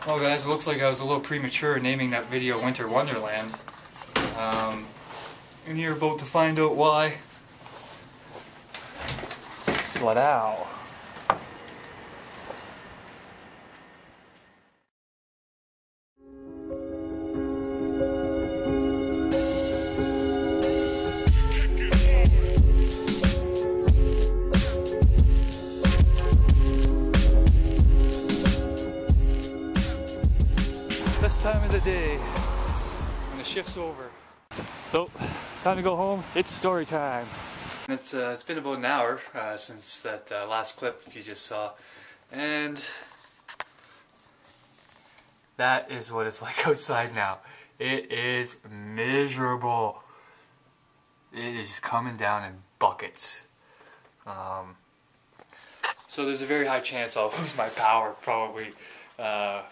Well guys, it looks like I was a little premature naming that video Winter Wonderland. And you're about to find out why. Flat out. This time of the day when the shift's over. So, time to go home. It's story time. It's been about an hour since that last clip you just saw, and that is what it's like outside now. It is miserable. It is coming down in buckets. So there's a very high chance I'll lose my power probably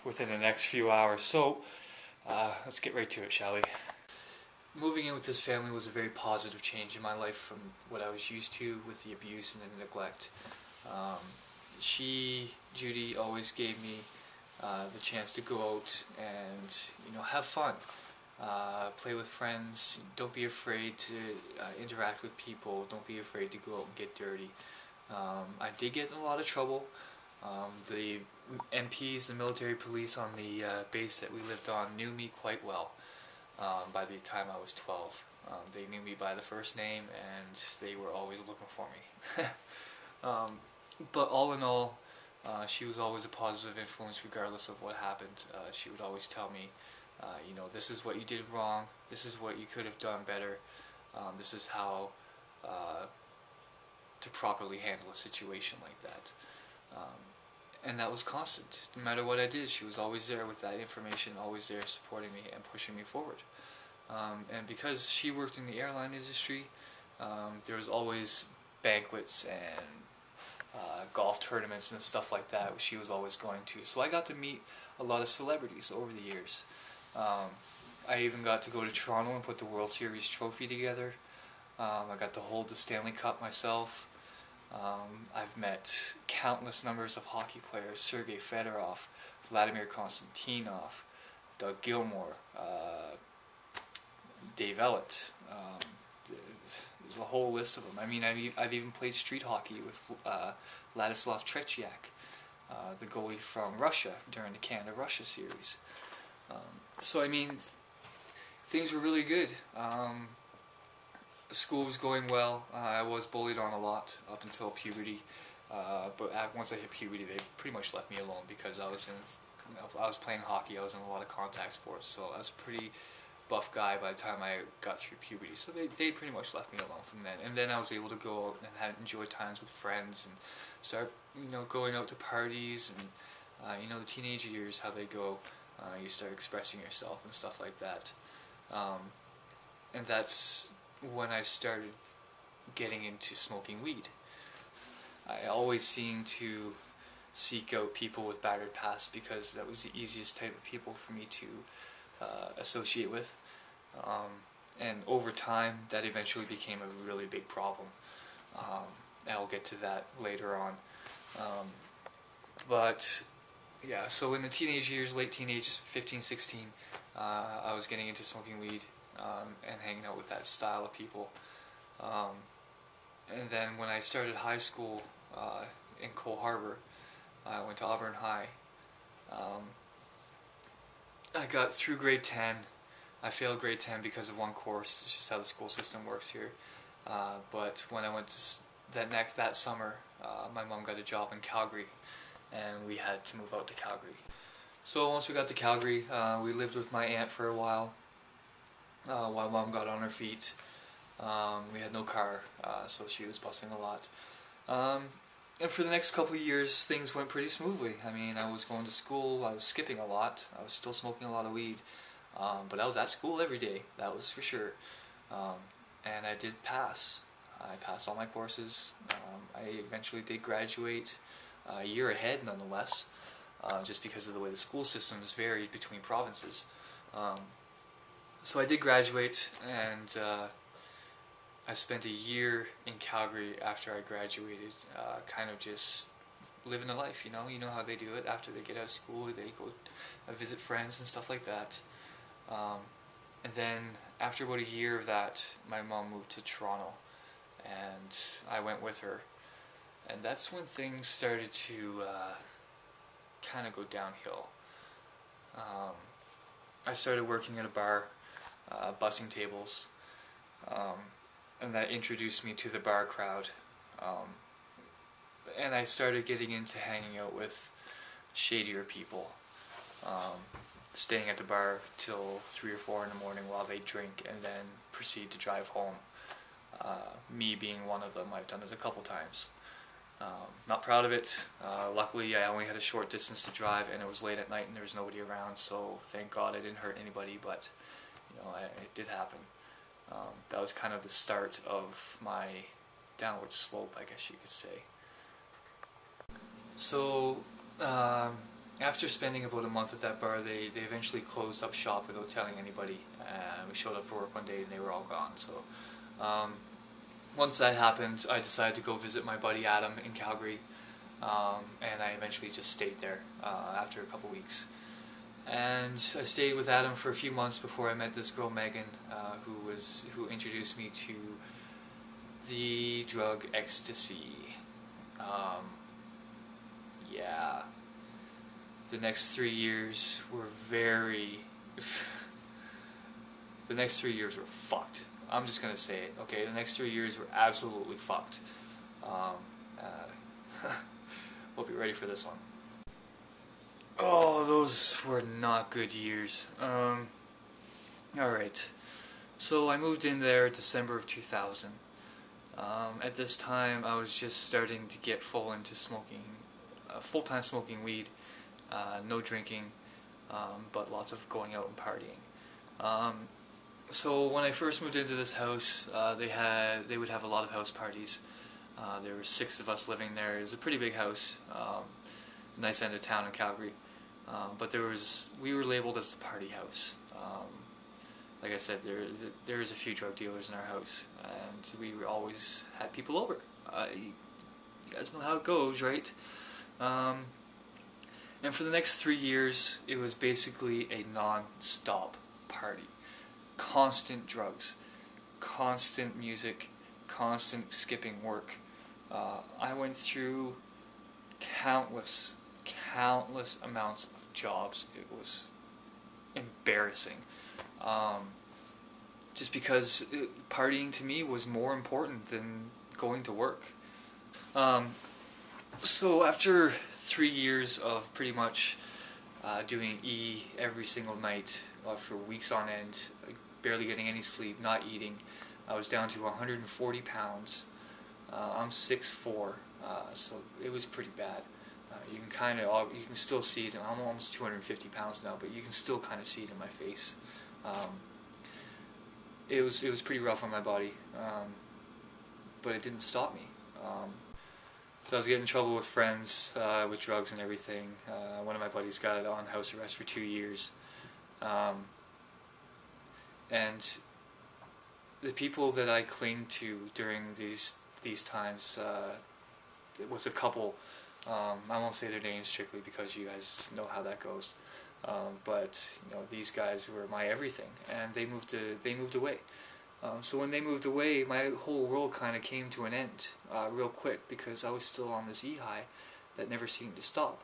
within the next few hours. So let's get right to it, shall we? Moving in with this family was a very positive change in my life from what I was used to with the abuse and the neglect. Judy, always gave me the chance to go out and, have fun, play with friends. Don't be afraid to interact with people. Don't be afraid to go out and get dirty. I did get in a lot of trouble. The MPs, the military police on the base that we lived on knew me quite well. By the time I was 12, they knew me by the first name, and they were always looking for me. But all in all, she was always a positive influence regardless of what happened. She would always tell me, this is what you did wrong, this is what you could have done better, this is how to properly handle a situation like that. And that was constant. No matter what I did, she was always there with that information, always there supporting me and pushing me forward. And because she worked in the airline industry, there was always banquets and golf tournaments and stuff like that she was always going to. So I got to meet a lot of celebrities over the years. I even got to go to Toronto and put the World Series trophy together. I got to hold the Stanley Cup myself. I've met countless numbers of hockey players: Sergei Fedorov, Vladimir Konstantinov, Doug Gilmour, Dave Ellett. There's a whole list of them. I mean, I've even played street hockey with Ladislav Tretiak, the goalie from Russia during the Canada-Russia series. So I mean, things were really good. School was going well. I was bullied on a lot up until puberty, but once I hit puberty, they pretty much left me alone because I was playing hockey. I was in a lot of contact sports, so I was a pretty buff guy by the time I got through puberty. So they pretty much left me alone from then. And then I was able to go out and enjoy times with friends and start going out to parties and the teenage years, how they go. You start expressing yourself and stuff like that, and that's when I started getting into smoking weed. I always seemed to seek out people with battered pasts because that was the easiest type of people for me to associate with. And over time, that eventually became a really big problem. And I'll get to that later on. But yeah, so in the teenage years, late teenage, 15, 16, I was getting into smoking weed. And hanging out with that style of people. And then when I started high school in Cole Harbour, I went to Auburn High. I got through grade 10. I failed grade 10 because of one course. It's just how the school system works here. But when I went to that summer, my mom got a job in Calgary, and we had to move out to Calgary. So once we got to Calgary, we lived with my aunt for a while Mom got on her feet. We had no car, so she was busing a lot. And for the next couple of years, things went pretty smoothly. I mean, I was going to school, I was skipping a lot, I was still smoking a lot of weed, but I was at school every day, that was for sure. And I did pass. I passed all my courses. I eventually did graduate a year ahead, nonetheless, just because of the way the school system is varied between provinces. So I did graduate, and I spent a year in Calgary after I graduated, kind of just living a life, you know. You know how they do it after they get out of school. They go visit friends and stuff like that. And then after about a year of that, my mom moved to Toronto, and I went with her. And that's when things started to kind of go downhill. I started working at a bar, bussing tables, and that introduced me to the bar crowd. And I started getting into hanging out with shadier people, staying at the bar till 3 or 4 in the morning while they drink and then proceed to drive home. Me being one of them, I've done it a couple times. Not proud of it. Luckily, I only had a short distance to drive, and it was late at night, and there was nobody around. So thank God I didn't hurt anybody. But you know, it did happen. That was kind of the start of my downward slope, I guess you could say. So after spending about a month at that bar, they eventually closed up shop without telling anybody. We showed up for work one day, and they were all gone. So. Once that happened, I decided to go visit my buddy Adam in Calgary, and I eventually just stayed there after a couple weeks. And I stayed with Adam for a few months before I met this girl Megan, who introduced me to the drug ecstasy. Yeah, the next 3 years were the next 3 years were fucked. I'm just gonna say it, okay? The next 3 years were absolutely fucked. Hope you're ready for this one. Oh, those were not good years. Alright. So I moved in there December of 2000. At this time, I was just starting to get full-time smoking weed, no drinking, but lots of going out and partying. So when I first moved into this house, they would have a lot of house parties. There were 6 of us living there. It was a pretty big house, nice end of town in Calgary. But we were labeled as the party house. Like I said, there is a few drug dealers in our house, and we always had people over. You guys know how it goes, right? And for the next 3 years, it was basically a non-stop party. Constant drugs, constant music, constant skipping work. I went through countless amounts of jobs. It was embarrassing. Just because partying to me was more important than going to work. So after 3 years of pretty much doing E every single night for weeks on end, barely getting any sleep, not eating, I was down to 140 pounds. I'm 6'4", so it was pretty bad. You can still see it. I'm almost 250 pounds now, but you can still kind of see it in my face. It was pretty rough on my body, but it didn't stop me. So I was getting in trouble with friends, with drugs and everything. One of my buddies got on house arrest for 2 years. And the people that I cling to during these times, it was a couple. I won't say their names strictly because you guys know how that goes. But you know, these guys were my everything, and they moved away. So when they moved away, my whole world kind of came to an end real quick because I was still on this E-high that never seemed to stop.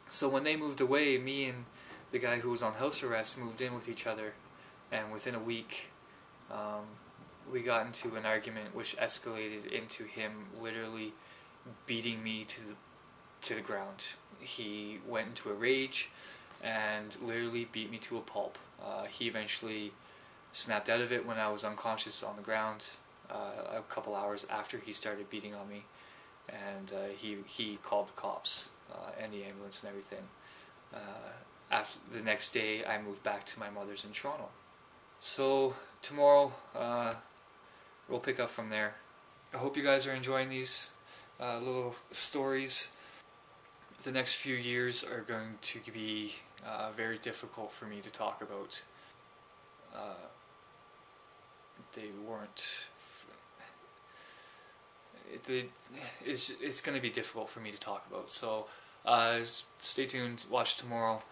So when they moved away, me and the guy who was on house arrest moved in with each other, and within a week we got into an argument which escalated into him literally beating me to the ground. He went into a rage and literally beat me to a pulp. He eventually snapped out of it when I was unconscious on the ground a couple hours after he started beating on me, and he called the cops and the ambulance and everything. After the next day, I moved back to my mother's in Toronto. So tomorrow we'll pick up from there. I hope you guys are enjoying these little stories. The next few years are going to be very difficult for me to talk about. They weren't... it's going to be difficult for me to talk about. So stay tuned, watch tomorrow.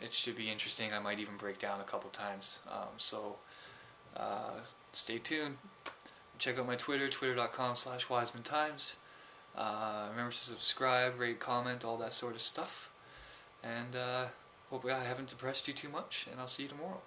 It should be interesting. I might even break down a couple times. Stay tuned. Check out my Twitter, twitter.com/WisemanTimes. Remember to subscribe, rate, comment, all that sort of stuff. And hopefully I haven't depressed you too much, and I'll see you tomorrow.